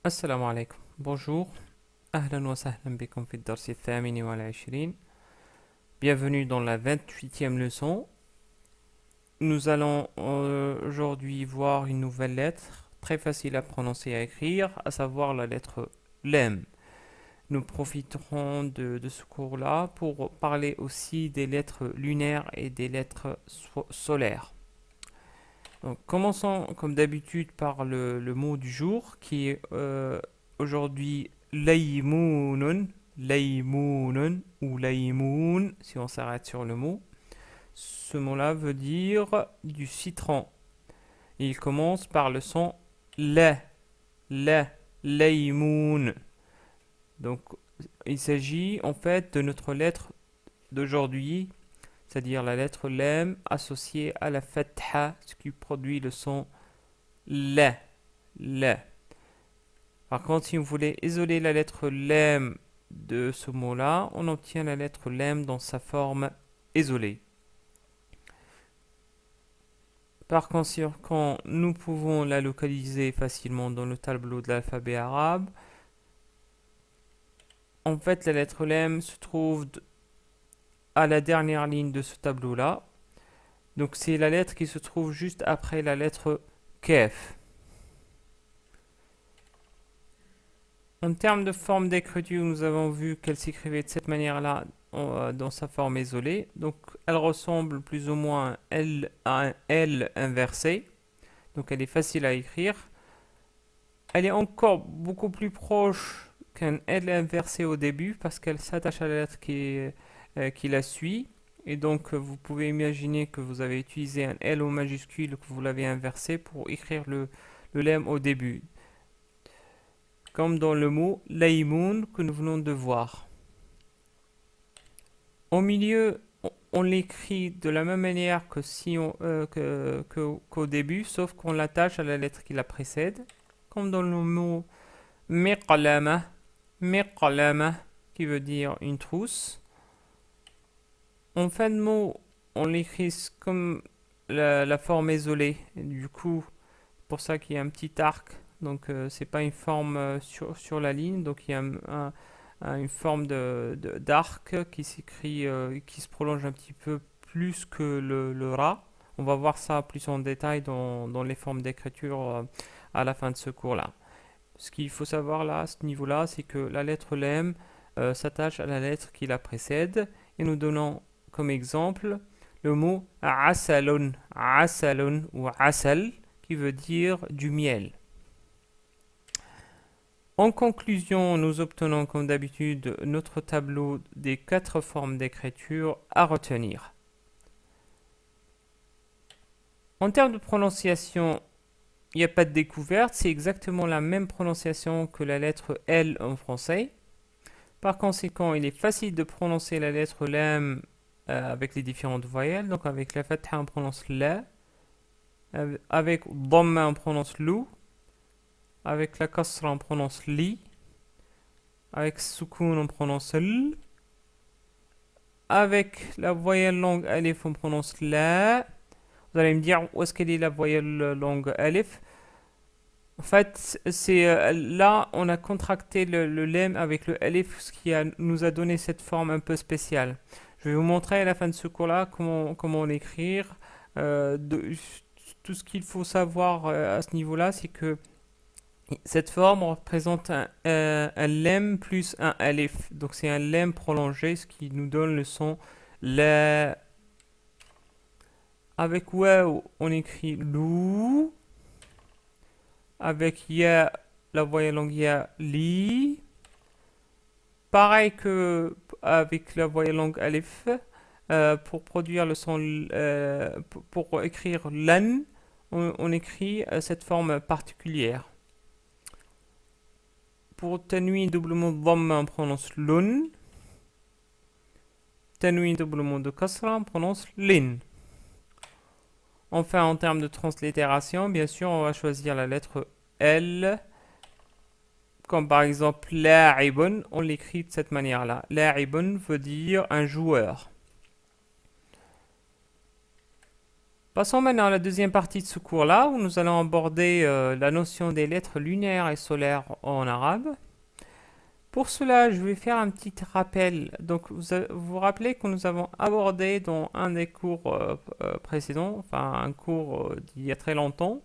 السلام عليكم. Bonjour. أهلا وسهلا بكم في الدرس الثامن والعشرين. Bienvenue dans la 28e leçon. Nous allons aujourd'hui voir une nouvelle lettre très facile à prononcer et à écrire, à savoir la lettre LEM. Nous profiterons de ce cours-là pour parler aussi des lettres lunaires et des lettres solaires. Donc, commençons comme d'habitude par le mot du jour qui est aujourd'hui laymounun, laymounun ou laymoun si on s'arrête sur le mot. Ce mot-là veut dire du citron. Il commence par le son la, la, laymoun. Donc il s'agit en fait de notre lettre d'aujourd'hui, c'est-à-dire la lettre lem associée à la fatha, ce qui produit le son la, la. Par contre, si vous voulez isoler la lettre lem de ce mot-là, on obtient la lettre lem dans sa forme isolée. Par conséquent, nous pouvons la localiser facilement dans le tableau de l'alphabet arabe. En fait, la lettre lem se trouve à la dernière ligne de ce tableau-là. Donc, c'est la lettre qui se trouve juste après la lettre kef. En termes de forme d'écriture, nous avons vu qu'elle s'écrivait de cette manière-là dans sa forme isolée. Donc, elle ressemble plus ou moins à un L inversé. Donc, elle est facile à écrire. Elle est encore beaucoup plus proche qu'un L inversé au début parce qu'elle s'attache à la lettre qui la suit. Et donc, vous pouvez imaginer que vous avez utilisé un L au majuscule, que vous l'avez inversé pour écrire le lemme au début. Comme dans le mot laymoun que nous venons de voir. Au milieu, on l'écrit de la même manière que si qu'au début, sauf qu'on l'attache à la lettre qui la précède. Comme dans le mot miqlama, miqlama, qui veut dire une trousse. En fin de mot, on l'écrit comme la forme isolée. Et du coup, pour ça qu'il y a un petit arc. Donc, c'est pas une forme sur la ligne. Donc, il y a une forme d'arc qui s'écrit, qui se prolonge un petit peu plus que le rat. On va voir ça plus en détail dans les formes d'écriture à la fin de ce cours-là. Ce qu'il faut savoir là, à ce niveau-là, c'est que la lettre lem s'attache à la lettre qui la précède. Et nous donnons comme exemple le mot asalun, asalun ou asal, qui veut dire du miel. En conclusion, nous obtenons comme d'habitude notre tableau des 4 formes d'écriture à retenir. En termes de prononciation, il n'y a pas de découverte, c'est exactement la même prononciation que la lettre L en français. Par conséquent, il est facile de prononcer la lettre lam avec les différentes voyelles. Donc avec la fatha, on prononce la. Avec dhamma, on prononce lou. Avec la kasra, on prononce li. Avec soukoun, on prononce l. Avec la voyelle longue alif, on prononce la. Vous allez me dire où est-ce qu'elle est la voyelle longue alif. En fait, c'est là, on a contracté le lem avec le alif, ce qui nous a donné cette forme un peu spéciale. Je vais vous montrer à la fin de ce cours-là comment l'écrire. Tout ce qu'il faut savoir à ce niveau-là, c'est que cette forme représente un lem plus un alif. Donc c'est un lem prolongé, ce qui nous donne le son la. Avec waouh, on écrit lou. Avec ya, la voyelle longue ya, li. Pareil que avec la voyelle longue alif, pour produire le son, pour écrire lan, on écrit cette forme particulière. Pour tanwin doublement de dhamma, on prononce lun. Tanwin doublement de kasra, on prononce lin. Enfin, en termes de translittération, bien sûr, on va choisir la lettre L. Comme par exemple la'ibun, on l'écrit de cette manière-là. La'ibun veut dire un joueur. Passons maintenant à la deuxième partie de ce cours-là, où nous allons aborder la notion des lettres lunaires et solaires en arabe. Pour cela, je vais faire un petit rappel. Donc, vous vous rappelez que nous avons abordé dans un des cours précédents, enfin un cours d'il y a très longtemps,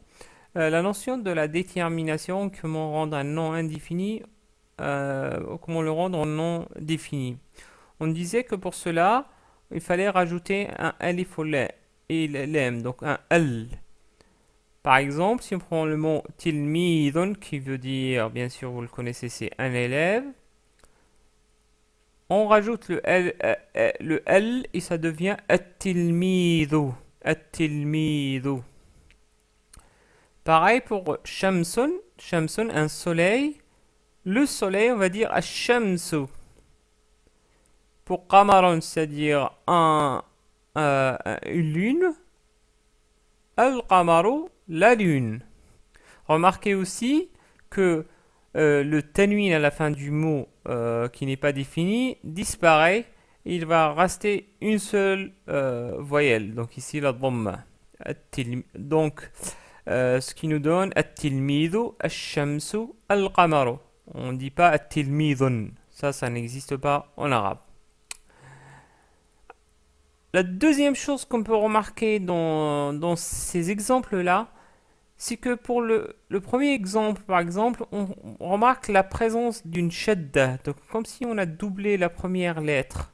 la notion de la détermination, comment rendre un nom indéfini, comment le rendre en nom défini. On disait que pour cela, il fallait rajouter un alif et l'em, donc un al. Par exemple, si on prend le mot tilmidun, qui veut dire, bien sûr, vous le connaissez, c'est un élève, on rajoute le L et ça devient at-tilmidu. At-tilmidu. Pareil pour shamsun. Shamsun, un soleil. Le soleil, on va dire ash-shamsu. Pour qamarun, c'est-à-dire une lune. Al-qamaru, la lune. Remarquez aussi que le tanwin à la fin du mot qui n'est pas défini disparaît. Il va rester une seule voyelle. Donc ici la dhamma. Donc ce qui nous donne at-tilmidu, ash-shamsu, al-qamaru. On ne dit pas at-tilmidun. Ça n'existe pas en arabe. La deuxième chose qu'on peut remarquer dans ces exemples-là, c'est que pour le premier exemple, par exemple, on remarque la présence d'une shadda. Donc, comme si on a doublé la première lettre.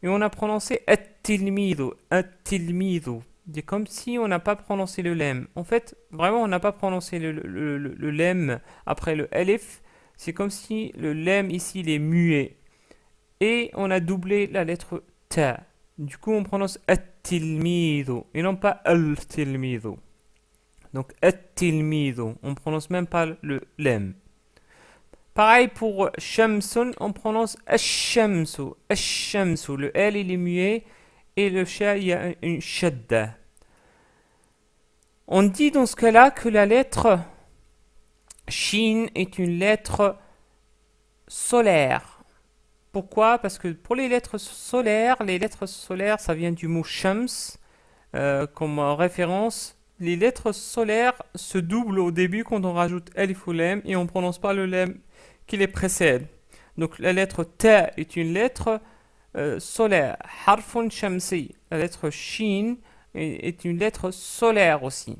Et on a prononcé at-tilmidu, at-tilmidu. C'est comme si on n'a pas prononcé le lem. En fait, vraiment, on n'a pas prononcé le lem après le alif. C'est comme si le lem ici, il est muet. Et on a doublé la lettre ta. Du coup, on prononce at-tilmidu et non pas al-tilmidu. Donc, at-tilmidu. On prononce même pas le lem. Pareil pour shamsun, on prononce ash-shamsu. Ash-shamsu. Le L, il est muet. Et le sha, il y a une shadda. On dit dans ce cas-là que la lettre shin est une lettre solaire. Pourquoi? Parce que pour les lettres solaires, ça vient du mot shams comme référence. Les lettres solaires se doublent au début quand on rajoute alif ou lem et on ne prononce pas le lem qui les précède. Donc la lettre ta est une lettre solaire. Harfun shamsi. La lettre shin est une lettre solaire aussi.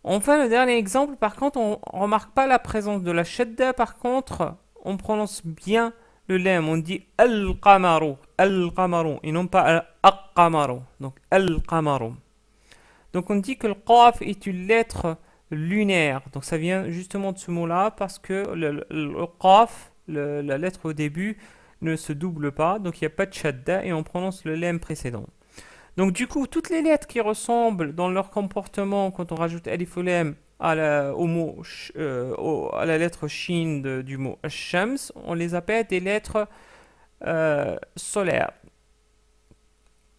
Enfin, le dernier exemple, par contre, on ne remarque pas la présence de la shadda. Par contre, on prononce bien le lem. On dit al-qamaru, al-qamaru, et non pas al-qamaru. Donc al-qamaru. Donc on dit que le qaf est une lettre lunaire. Donc ça vient justement de ce mot-là parce que le qaf, la lettre au début, ne se double pas. Donc il n'y a pas de shadda et on prononce le lem précédent. Donc du coup, toutes les lettres qui ressemblent dans leur comportement quand on rajoute alif ou lem à la lettre shin du mot shams, on les appelle des lettres solaires.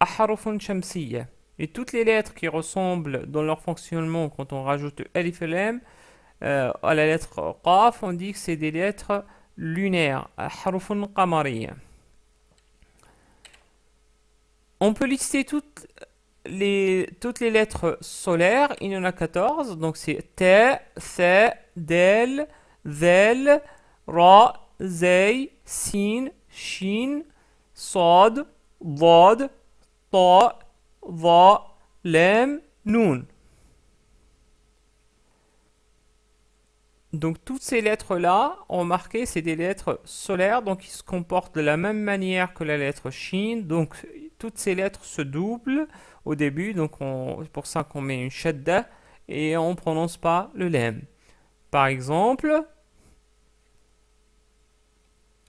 Ahrufun shamsiyya. Et toutes les lettres qui ressemblent dans leur fonctionnement quand on rajoute alif et lem à la lettre qaf, on dit que c'est des lettres lunaires. Ahrufun qamariyya. On peut lister toutes les lettres solaires. Il y en a 14. Donc c'est ta, tha, del, zel, ra, zay, sin, shin, sad, dad, ta, dha, lam, noun. Donc toutes ces lettres-là, remarquez, c'est des lettres solaires, donc ils se comportent de la même manière que la lettre shin. Donc toutes ces lettres se doublent au début, donc c'est pour ça qu'on met une shadda et on ne prononce pas le lem. Par exemple,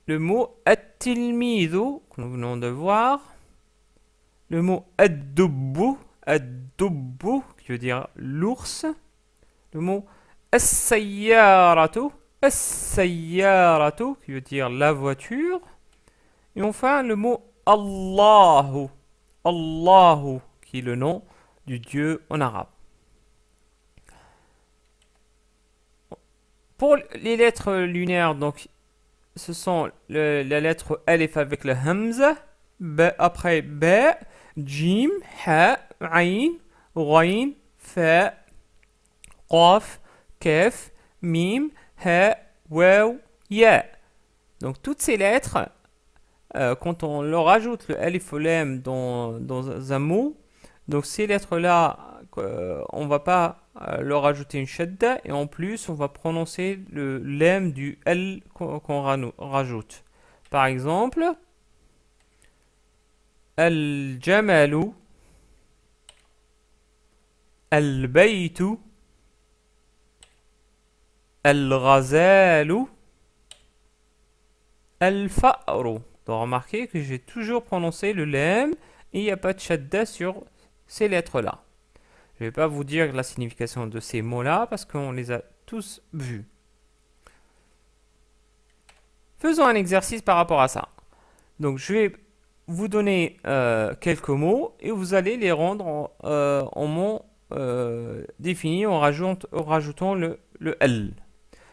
le mot at-tilmidu, que nous venons de voir, le mot ad-dubbu, qui veut dire l'ours, le mot as-sayyaratu, qui veut dire la voiture, et enfin le mot Allahu, qui est le nom du Dieu en arabe. Pour les lettres lunaires, donc, ce sont la lettre alif avec le hamza, après ba, jim, ha, aïn, ghayn, fa, qaf, kaf, mim, ha, waw, ya. Donc toutes ces lettres, quand on leur ajoute le alif ou lam dans un mot, donc ces lettres-là, on va pas leur ajouter une shadda et en plus on va prononcer le lam du L qu'on rajoute. Par exemple, al-jamalu, al-baytu, al-ghazalu, al-fa'ru. Donc remarquez que j'ai toujours prononcé le lam et il n'y a pas de shadda sur ces lettres-là. Je ne vais pas vous dire la signification de ces mots-là parce qu'on les a tous vus. Faisons un exercice par rapport à ça. Donc je vais vous donner quelques mots et vous allez les rendre en mots définis en rajoutant le L.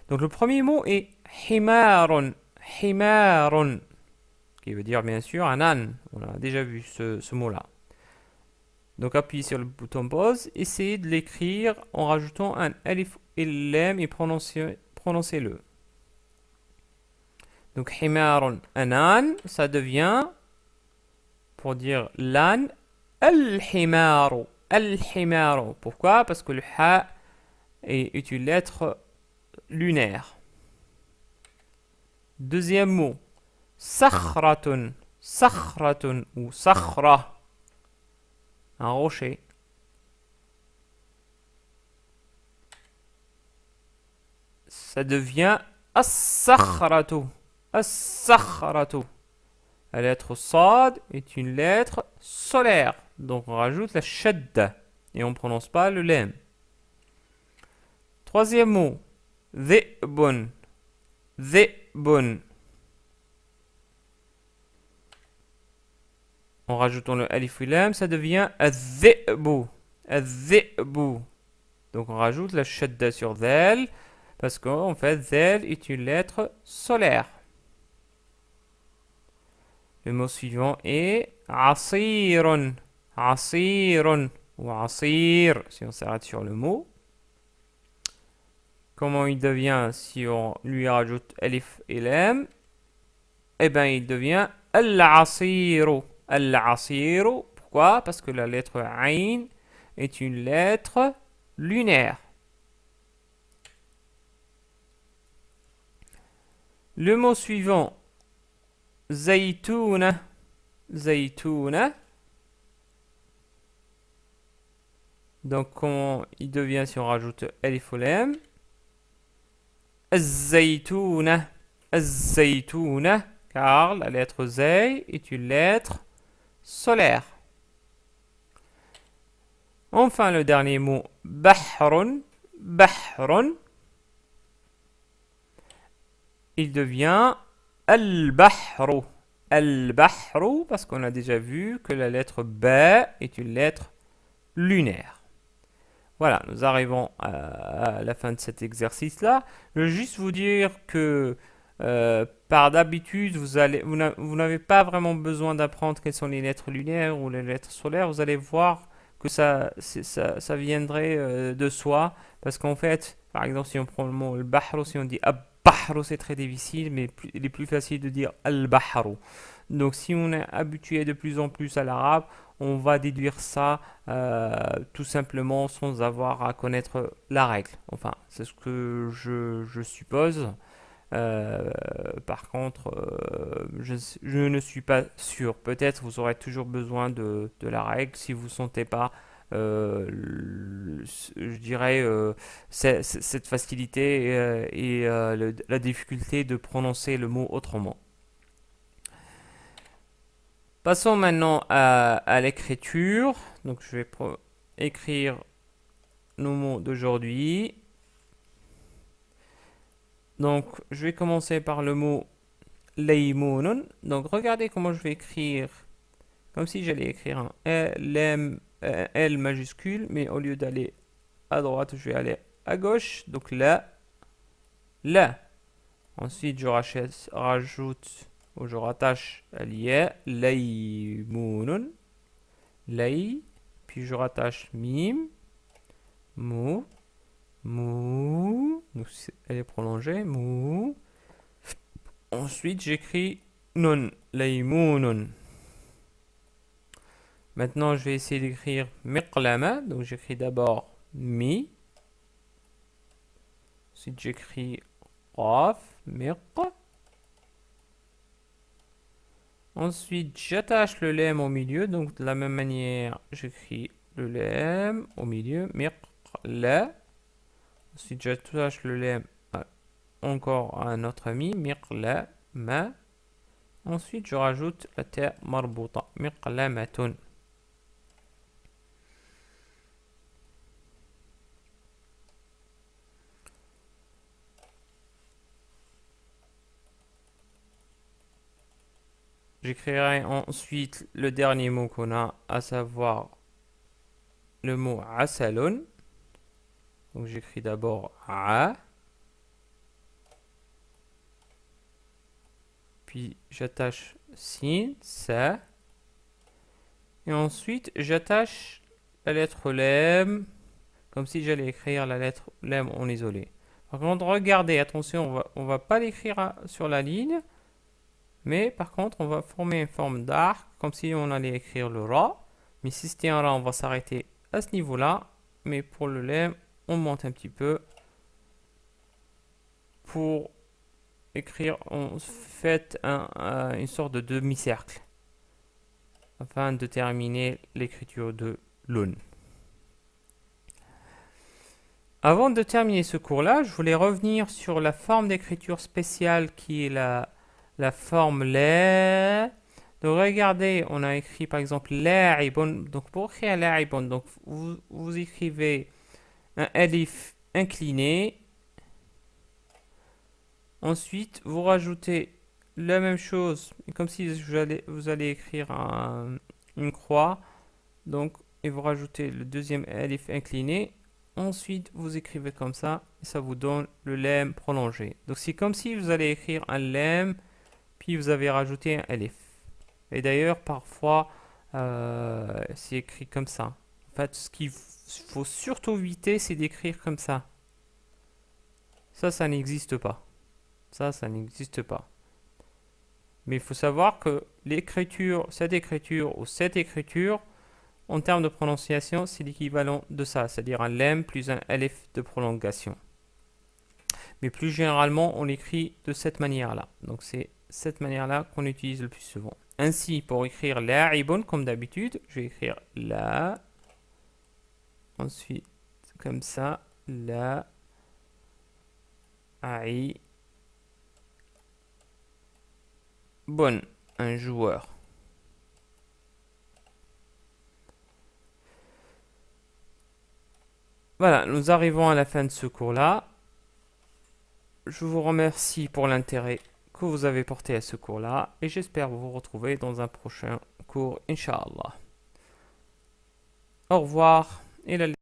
Donc le premier mot est himarun, himarun, qui veut dire bien sûr un âne. On a déjà vu ce mot-là. Donc appuyez sur le bouton pause, essayez de l'écrire en rajoutant un alif et lam et prononcez-le. Donc himarun, un âne, ça devient, pour dire l'âne, al-himaru, al-himaru. Pourquoi? Parce que le ha est une lettre lunaire. Deuxième mot, sakhratun, sakhratun ou sakhra, un rocher. Ça devient as-sakhratu, as-sakhratu. La lettre sad est une lettre solaire. Donc on rajoute la shadda et on ne prononce pas le lam. Troisième mot, dhi'bun, dhi'bun. En rajoutant le alif et lam, ça devient az-dhi'bu, az-dhi'bu. Donc on rajoute la shadda sur dhal parce qu'en fait dhal est une lettre solaire. Le mot suivant est asirun, asirun ou asir si on s'arrête sur le mot. Comment il devient si on lui rajoute alif et lam? Eh bien il devient al-asiru, al-asiru. Pourquoi? Parce que la lettre ain est une lettre lunaire. Le mot suivant, zaytuna, zaytuna. Donc comment il devient si on rajoute alif ou lam? Az-zaytuna, az-zaytuna, car la lettre zay est une lettre solaire. Enfin le dernier mot, bahrun, bahrun. Il devient al-bahru, al-bahru, parce qu'on a déjà vu que la lettre ba est une lettre lunaire. Voilà, nous arrivons à la fin de cet exercice-là. Je veux juste vous dire que par d'habitude, vous n'avez pas vraiment besoin d'apprendre quelles sont les lettres lunaires ou les lettres solaires. Vous allez voir que ça viendrait de soi. Parce qu'en fait, par exemple, si on prend le mot al-bahru, si on dit ab-bahru, c'est très difficile, mais il est plus facile de dire al-bahru. Donc si on est habitué de plus en plus à l'arabe, on va déduire ça tout simplement sans avoir à connaître la règle. Enfin, c'est ce que je suppose. Par contre, je ne suis pas sûr. Peut-être vous aurez toujours besoin de la règle si vous ne sentez pas, je dirais, cette facilité et la difficulté de prononcer le mot autrement. Passons maintenant à l'écriture. Donc je vais écrire nos mots d'aujourd'hui. Donc je vais commencer par le mot laymunun. Donc regardez comment je vais écrire, comme si j'allais écrire un L majuscule, mais au lieu d'aller à droite, je vais aller à gauche. Donc là. Ensuite je rajoute ou je rattache à l'IA, laymunun, lay, puis je rattache mim, mou, mou, donc elle est prolongée, mou. Ensuite, j'écris nun, laymounun. Maintenant, je vais essayer d'écrire miqlama, donc j'écris d'abord mi. Ensuite, j'écris qaf, miq. Ensuite, j'attache le lemme au milieu, donc de la même manière, j'écris le lemme au milieu, miqla. Ensuite, j'attache le lemme encore à un autre mi, miqla, ma. Ensuite, je rajoute la ta marbouta, miqlamatun. J'écrirai ensuite le dernier mot qu'on a, à savoir le mot asalun. Donc j'écris d'abord a. Puis j'attache sin, sa. Et ensuite j'attache la lettre lem, comme si j'allais écrire la lettre lem en isolé. Par contre, regardez, attention, on va pas l'écrire sur la ligne. Mais par contre, on va former une forme d'arc, comme si on allait écrire le ra. Mais si c'était un ra, on va s'arrêter à ce niveau-là. Mais pour le lem, on monte un petit peu. Pour écrire, on fait une sorte de demi-cercle. Afin de terminer l'écriture de l'un. Avant de terminer ce cours-là, je voulais revenir sur la forme d'écriture spéciale qui est la forme la. Donc regardez, on a écrit par exemple la'ibun. Donc pour écrire la'ibun, donc vous écrivez un alif incliné. Ensuite, vous rajoutez la même chose, comme si vous allez écrire une croix. Donc, et vous rajoutez le deuxième alif incliné. Ensuite, vous écrivez comme ça, et ça vous donne le lemme prolongé. Donc, c'est comme si vous allez écrire un lemme, puis vous avez rajouté un alif. Et d'ailleurs, parfois, c'est écrit comme ça. En fait, ce qu'il faut surtout éviter, c'est d'écrire comme ça. Ça n'existe pas. Ça n'existe pas. Mais il faut savoir que cette écriture ou cette écriture, en termes de prononciation, c'est l'équivalent de ça, c'est-à-dire un lemme plus un alif de prolongation. Mais plus généralement, on écrit de cette manière-là. Donc c'est cette manière-là qu'on utilise le plus souvent. Ainsi, pour écrire la'ibun, comme d'habitude, je vais écrire la. Ensuite, comme ça, la. Aï. Bon, un joueur. Voilà, nous arrivons à la fin de ce cours-là. Je vous remercie pour l'intérêt que vous avez porté à ce cours-là et j'espère vous retrouver dans un prochain cours, Inch'Allah. Au revoir et la